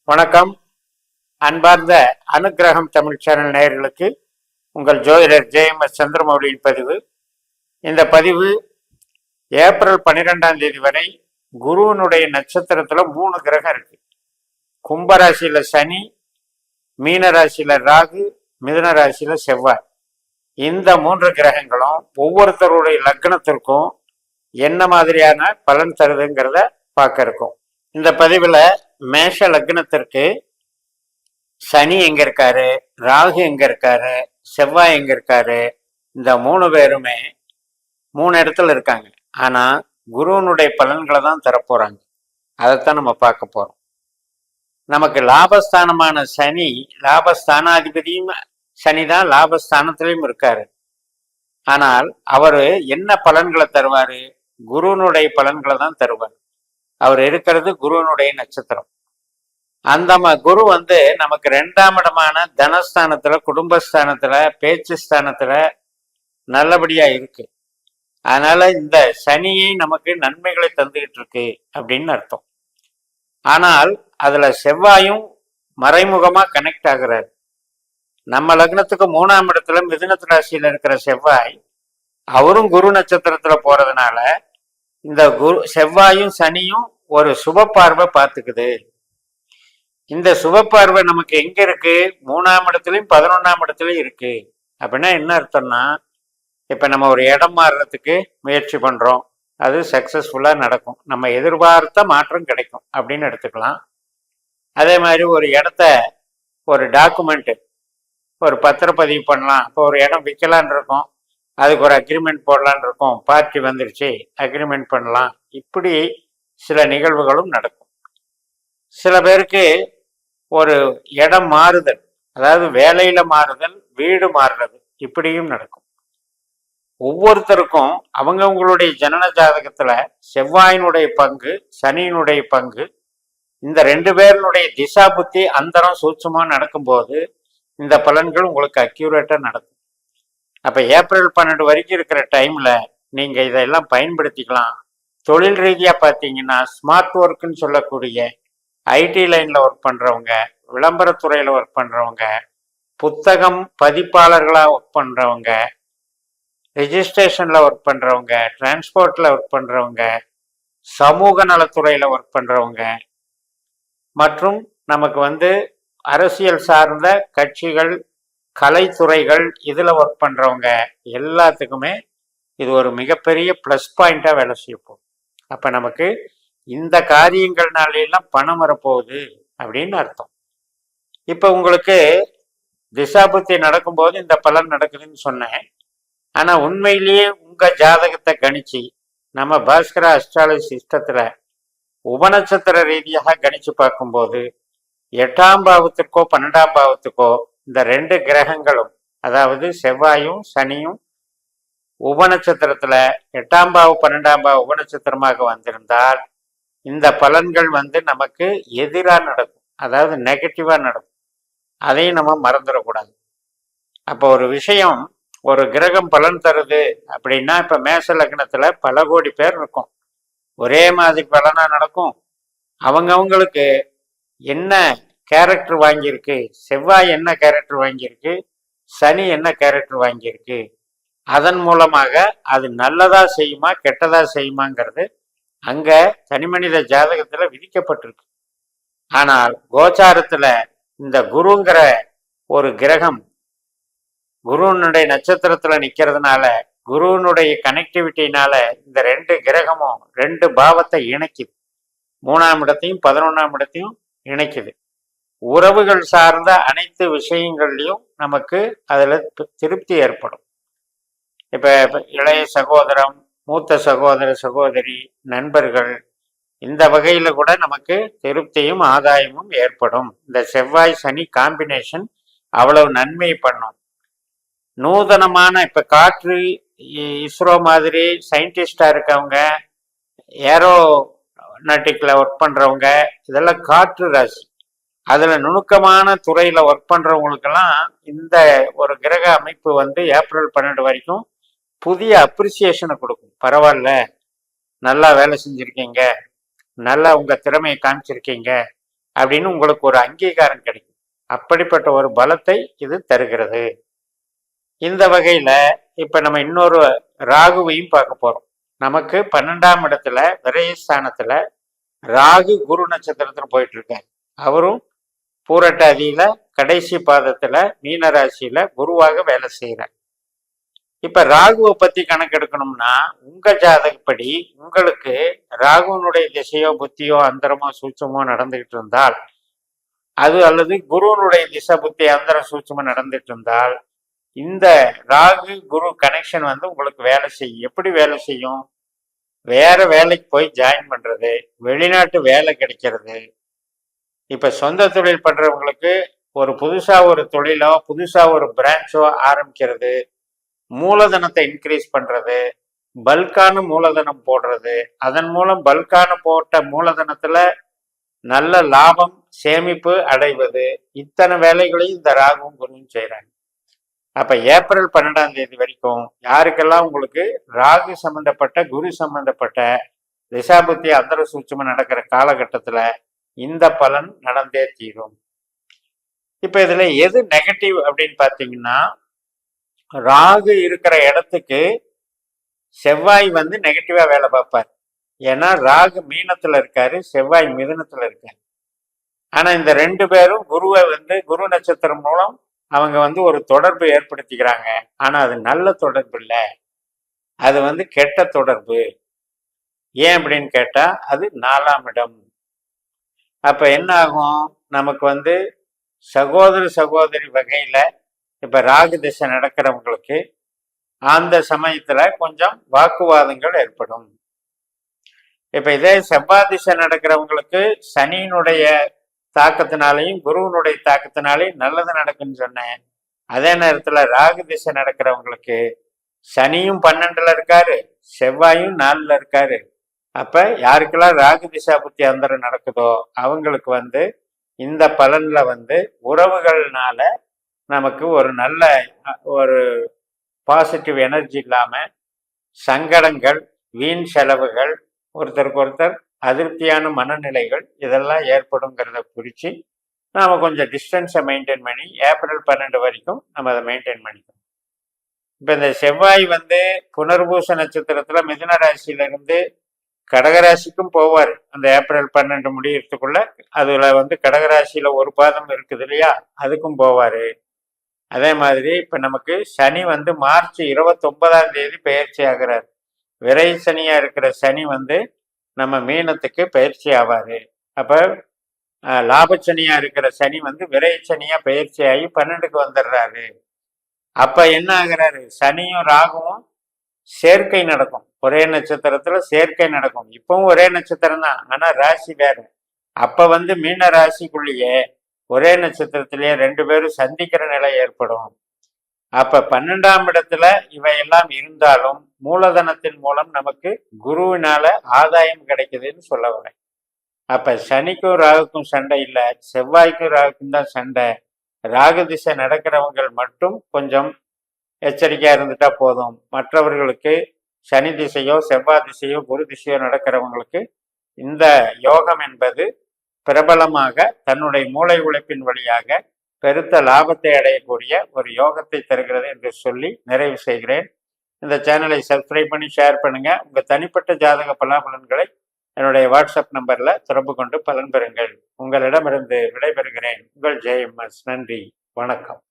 வணக்கம். அன்பார்ந்த அனுக்கிரகம் தமிழ் சேனல் நேயர்களுக்கு உங்கள் ஜோதிடர் ஜே.எம்.எஸ். சந்திரமௌலியின் பதிவு. இந்த பதிவு ஏப்ரல் 12ஆம் தேதி வரை குருவனுடைய நட்சத்திரத்துல 3 கிரகம் இருக்கு. கும்பராசியில சனி, மீன ராசியில ராகு, மிதுன ராசியில செவ்வாய். இந்த 3 கிரகங்களும் ஒவ்வொருத்தருடைய லக்னத்திற்கும் என்ன மாதிரியான பலன் தருதுங்கிறத பார்க்க இருக்கும். இந்த பதிவுல மேஷ லக்னத்திற்கு சனி எங்க இருக்காரு, ராகு எங்க இருக்காரு, செவ்வாய் எங்க இருக்காரு, இந்த 3 பேருமே 3 இடத்துல இருக்காங்க. ஆனா குருவனுடைய பலன்களை தான் தரப்போறாங்க. அதைத்தான் நம்ம பார்க்க போறோம். நமக்கு லாபஸ்தானமான சனி, லாபஸ்தானாதிபதியும் சனிதான் லாபஸ்தானத்திலையும் இருக்காரு. ஆனால் அவரு என்ன பலன்களை தருவாரு? குருவனுடைய பலன்களை தான் தருவார். அவர் இருக்கிறது குருவனுடைய நட்சத்திரம். அந்த குரு நமக்கு 2ஆம் இடமான தனஸ்தானத்துல, குடும்பஸ்தானத்துல, பேச்சு ஸ்தானத்துல நல்லபடியா இருக்கு. அதனால இந்த சனியை நமக்கு நன்மைகளை தந்துகிட்டு இருக்கு அப்படின்னு அர்த்தம். ஆனால் அதுல செவ்வாயும் மறைமுகமா கனெக்ட் ஆகுறாரு. நம்ம லக்னத்துக்கு 3ஆம் இடத்துல மிதுன ராசியில இருக்கிற செவ்வாய் அவரும் குரு நட்சத்திரத்துல போறதுனால இந்த செவ்வாயும் சனியும் ஒரு சுப பார்வை பார்த்துக்குது. இந்த சுப பார்வை நமக்கு எங்க இருக்கு? 3ஆம் இடத்துலயும் 11ஆம் இடத்துலயும் இருக்கு. அப்படின்னா என்ன அர்த்தம்னா, இப்ப நம்ம ஒரு இடம் மாறுறதுக்கு முயற்சி பண்றோம், அது சக்சஸ்ஃபுல்லா நடக்கும், நம்ம எதிர்பார்த்த மாற்றம் கிடைக்கும் அப்படின்னு எடுத்துக்கலாம். அதே மாதிரி ஒரு இடத்த, ஒரு டாக்குமெண்ட், ஒரு பத்திரப்பதிவு பண்ணலாம். இப்போ ஒரு இடம் விற்கலான் இருக்கோம், அதுக்கு ஒரு அக்ரிமெண்ட் போடலான் இருக்கோம், பார்ட்டி வந்துருச்சு, அக்ரிமெண்ட் பண்ணலாம். இப்படி சில நிகழ்வுகளும் நடக்கும். சில பேருக்கு ஒரு இடம் மாறுதல், அதாவது வேலையில மாறுதல், வீடு மாறுறது, இப்படியும் நடக்கும். ஒவ்வொருத்தருக்கும் அவங்கவுங்களுடைய ஜனன ஜாதகத்துல செவ்வாயினுடைய பங்கு, சனியினுடைய பங்கு, இந்த 2 பேருடைய திசா புத்தி அந்தரம் சூட்சமா நடக்கும்போது இந்த பலன்கள் உங்களுக்கு அக்யூரேட்டா நடக்கும். அப்ப ஏப்ரல் 12 வரைக்கும் இருக்கிற டைம்ல நீங்க இதெல்லாம் பயன்படுத்திக்கலாம். தொழில் ரீதியா பார்த்தீங்கன்னா ஸ்மார்ட் ஒர்க்குன்னு சொல்லக்கூடிய ஐடி லைன்ல ஒர்க் பண்றவங்க, விளம்பரத்துறையில ஒர்க் பண்றவங்க, புத்தகம் பதிப்பாளர்களா ஒர்க் பண்றவங்க, ரெஜிஸ்ட்ரேஷன்ல ஒர்க் பண்றவங்க, டிரான்ஸ்போர்ட்ல ஒர்க் பண்றவங்க, சமூக நலத்துறையில ஒர்க் பண்றவங்க, மற்றும் நமக்கு அரசியல் சார்ந்த கட்சிகள், கலைத்துறைகள், இதுல ஒர்க் பண்றவங்க எல்லாத்துக்குமே இது ஒரு மிகப்பெரிய பிளஸ் பாயிண்டா வேலை செய்யப்போம். அப்ப நமக்கு இந்த காரியங்கள்னால எல்லாம் பணம் வரப்போகுது அப்படின்னு அர்த்தம். இப்ப உங்களுக்கு திசாபுத்தி நடக்கும்போது இந்த பலன் நடக்குதுன்னு சொன்னேன். ஆனா உண்மையிலேயே உங்க ஜாதகத்தை கணிச்சு நம்ம பாஸ்கரா அஸ்ட்ராலஜி சிஸ்டத்துல உபநட்சத்திர ரீதியாக கணிச்சு பார்க்கும்போது 8ஆம் பாவத்துக்கோ 12ஆம் பாவத்துக்கோ இந்த 2 கிரகங்களும், அதாவது செவ்வாயும் சனியும் உபநட்சத்திரத்துல 8ஆம் பாவம் 12ஆம் பாவம் உபநட்சத்திரமாக வந்திருந்தால் இந்த பலன்கள் நமக்கு எதிராக நடக்கும், அதாவது நெகட்டிவா நடக்கும். அதையும் நம்ம மறந்துடக்கூடாது. அப்போ ஒரு விஷயம், ஒரு கிரகம் பலன் தருது அப்படின்னா, இப்ப மேஷ லக்னத்துல பல கோடி பேர் இருக்கும், ஒரே மாதிரி பலனா நடக்கும். அவங்கவுங்களுக்கு என்ன கேரக்டர் வாங்கியிருக்கு, செவ்வாய் என்ன கேரக்டர் வாங்கியிருக்கு, சனி என்ன கேரக்டர் வாங்கியிருக்கு, அதன் மூலமாக அது நல்லதா செய்யுமா கெட்டதா செய்யுமாங்கிறது அங்க தனிமனித ஜாதகத்துல விதிக்கப்பட்டிருக்கு. ஆனால் கோச்சாரத்துல இந்த குருங்கிற ஒரு கிரகம் குருவனுடைய நட்சத்திரத்துல நிக்கிறதுனால, குருவனுடைய கனெக்டிவிட்டினால இந்த 2 கிரகமும் 2 பாவத்தை இணைக்குது. 3ஆம் இடத்தையும் 11ஆம் இடத்தையும் இணைக்குது. உறவுகள் சார்ந்த அனைத்து விஷயங்கள்லையும் நமக்கு அதுல திருப்தி ஏற்படும். இப்ப இளைய சகோதரம், மூத்த சகோதர சகோதரி, நண்பர்கள், இந்த வகையில கூட நமக்கு திருப்தியும் ஆதாயமும் ஏற்படும். இந்த செவ்வாய் சனி காம்பினேஷன் அவ்வளவு நன்மை பண்ணும். நூதனமான இப்ப காற்று, இஸ்ரோ மாதிரி சயின்டிஸ்டா இருக்கவங்க, ஏரோநாட்டிக்ல ஒர்க் பண்றவங்க, இதெல்லாம் காற்று ராசி. அதுல நுணுக்கமான துறையில ஒர்க் பண்றவங்களுக்கெல்லாம் இந்த ஒரு கிரக அமைப்பு ஏப்ரல் 12 வரைக்கும் புதிய அப்ரிசியேஷனை கொடுக்கும். பரவாயில்ல, நல்லா வேலை செஞ்சிருக்கீங்க, நல்லா உங்க திறமையை காமிச்சிருக்கீங்க அப்படின்னு உங்களுக்கு ஒரு அங்கீகாரம் கிடைக்கும். அப்படிப்பட்ட ஒரு பலத்தை இது தருகிறது. இந்த வகையில இப்ப நம்ம இன்னொரு ராகுவையும் பார்க்க போறோம். நமக்கு 12ஆம் இடத்துல விரயஸ்தானத்துல ராகு குரு நட்சத்திரத்துல போயிட்டு இருக்காரு. அவரும் பூரட்டாதியில கடைசி பாதத்துல மீன ராசியில குருவாக வேலை செய்யறார். இப்ப ராகுவை பத்தி கணக்கெடுக்கணும்னா உங்க ஜாதகப்படி உங்களுக்கு ராகுவனுடைய திசையோ புத்தியோ அந்தரமோ சூட்சமோ நடந்துகிட்டு இருந்தால், அது அல்லது குருவனுடைய திசை புத்தி அந்தர சூட்சமோ நடந்துட்டு இருந்தால், இந்த ராகு குரு கனெக்ஷன் வந்து உங்களுக்கு வேலை செய்யும். எப்படி வேலை செய்யும்? வேற வேலைக்கு போய் ஜாயின் பண்றது, வெளிநாட்டு வேலை கிடைக்கிறது. இப்ப சொந்த தொழில் பண்றவங்களுக்கு ஒரு புதுசா ஒரு தொழிலோ புதுசா ஒரு பிரான்ச்சோ ஆரம்பிக்கிறது, மூலதனத்தை இன்க்ரீஸ் பண்றது, பல்கான மூலதனம் போடுறது, அதன் மூலம் பல்கான போட்ட மூலதனத்துல நல்ல லாபம் சேமிப்பு அடைவது, இத்தனை வேலைகளையும் இந்த ராகுவும் குருவும் செய்யறாங்க. அப்ப ஏப்ரல் 12ஆம் தேதி வரைக்கும் யாருக்கெல்லாம் உங்களுக்கு ராகு சம்பந்தப்பட்ட குரு சம்பந்தப்பட்ட திசாபுத்தி அந்தர சூட்சமம் நடக்கிற காலகட்டத்துல இந்த பலன் நடந்தே தீரும். இப்ப இதுல எது நெகட்டிவ் அப்படின்னு பாத்தீங்கன்னா, ராகு இருக்கிற இடத்துக்கு செவ்வாய் வந்து நெகட்டிவா வேலை பார்ப்பார். ஏன்னா ராகு மீனத்துல இருக்காரு, செவ்வாய் மிதுனத்துல இருக்காரு. ஆனா இந்த ரெண்டு பேரும் குருவை வந்து குரு நட்சத்திரம் மூலம் அவங்க வந்து ஒரு தொடர்பு ஏற்படுத்திக்கிறாங்க. ஆனா அது நல்ல தொடர்பு இல்லை, அது வந்து கெட்ட தொடர்பு. ஏன் அப்படின்னு கேட்டா அது 4ஆம் இடம். அப்ப என்ன ஆகும்? நமக்கு வந்து சகோதர சகோதரி வகையில இப்ப ராகு திசை நடக்கிறவங்களுக்கு அந்த சமயத்துல கொஞ்சம் வாக்குவாதங்கள் ஏற்படும். இப்ப இதே செவ்வாய் திசை நடக்கிறவங்களுக்கு சனியினுடைய தாக்கத்தினாலையும் குருவனுடைய தாக்கத்தினாலையும் நல்லது நடக்குன்னு சொன்னேன். அதே நேரத்துல ராகு திசை நடக்கிறவங்களுக்கு சனியும் 12ல இருக்காரு, செவ்வாயும் 4ல இருக்காரு. அப்ப யாருக்கெல்லாம் ராகு திசா புத்தி அந்தரம் நடக்குதோ அவங்களுக்கு வந்து இந்த பலன்ல வந்து உறவுகள்னால நமக்கு ஒரு நல்ல ஒரு பாசிட்டிவ் எனர்ஜி இல்லாம சங்கடங்கள், வீண் செலவுகள், ஒருத்தருக்கு ஒருத்தர் அதிருப்தியான மனநிலைகள் இதெல்லாம் ஏற்படுங்கிறத குறித்து நாம கொஞ்சம் டிஸ்டன்ஸை மெயின்டைன் பண்ணி ஏப்ரல் 12 வரைக்கும் நம்ம அதை மெயின்டைன் பண்ணிக்கணும். இப்போ இந்த செவ்வாய் வந்து புனர்பூச நட்சத்திரத்துல மிதுன ராசியில இருந்து கடகராசிக்கும் போவார். அந்த ஏப்ரல் 12 முடியறதுக்குள்ள அதுல வந்து கடகராசியில ஒரு பாதம் இருக்குது இல்லையா, அதுக்கும் போவாரு. அதே மாதிரி இப்ப நமக்கு சனி வந்து மார்ச் 29ஆம் தேதி பயிற்சி ஆகிறார். விரை சனியா இருக்கிற சனி வந்து நம்ம மீனத்துக்கு பயிற்சி ஆவாரு. அப்ப லாபச்சனியா இருக்கிற சனி வந்து விரை சனியா பயிற்சி ஆகி 12க்கு வந்துடுறாரு. அப்ப என்ன ஆகுறாரு? சனியும் ராகுவும் சேர்க்கை நடக்கும். ஒரே நட்சத்திரத்துல சேர்க்கை நடக்கும். இப்பவும் ஒரே நட்சத்திரம் தான், ஆனா ராசி வேற. அப்ப வந்து மீன ராசிக்குள்ளேயே ஒரே நட்சத்திரத்திலேயே ரெண்டு பேரும் சந்திக்கிற நிலை ஏற்படும். அப்ப 12ஆம் இடத்துல இவையெல்லாம் இருந்தாலும் மூலதனத்தின் மூலம் நமக்கு குருவினால ஆதாயம் கிடைக்குதுன்னு சொல்ல வரேன். அப்ப சனிக்கும் ராகுக்கும் சண்டை இல்லை, செவ்வாய்க்கும் ராகுக்கும் தான் சண்டை. ராகு திசை நடக்கிறவங்க மட்டும் கொஞ்சம் எச்சரிக்கையா இருந்துட்டா போதும். மற்றவர்களுக்கு சனி திசையோ செவ்வாய் திசையோ குரு திசையோ நடக்கிறவங்களுக்கு இந்த யோகம் என்பது பிரபலமாக தன்னுடைய மூளை உழைப்பின் வழியாக பெருத்த லாபத்தை அடையக்கூடிய ஒரு யோகத்தை தருகிறது என்று சொல்லி நிறைவு செய்கிறேன். இந்த சேனலை சப்ஸ்கிரைப் பண்ணி ஷேர் பண்ணுங்க. உங்க தனிப்பட்ட ஜாதக பலாபலன்களை என்னுடைய வாட்ஸ்அப் நம்பர்ல தொடர்பு கொண்டு பலன் பெறுங்கள். உங்களிடமிருந்து விடைபெறுகிறேன். உங்கள் JMS. நன்றி, வணக்கம்.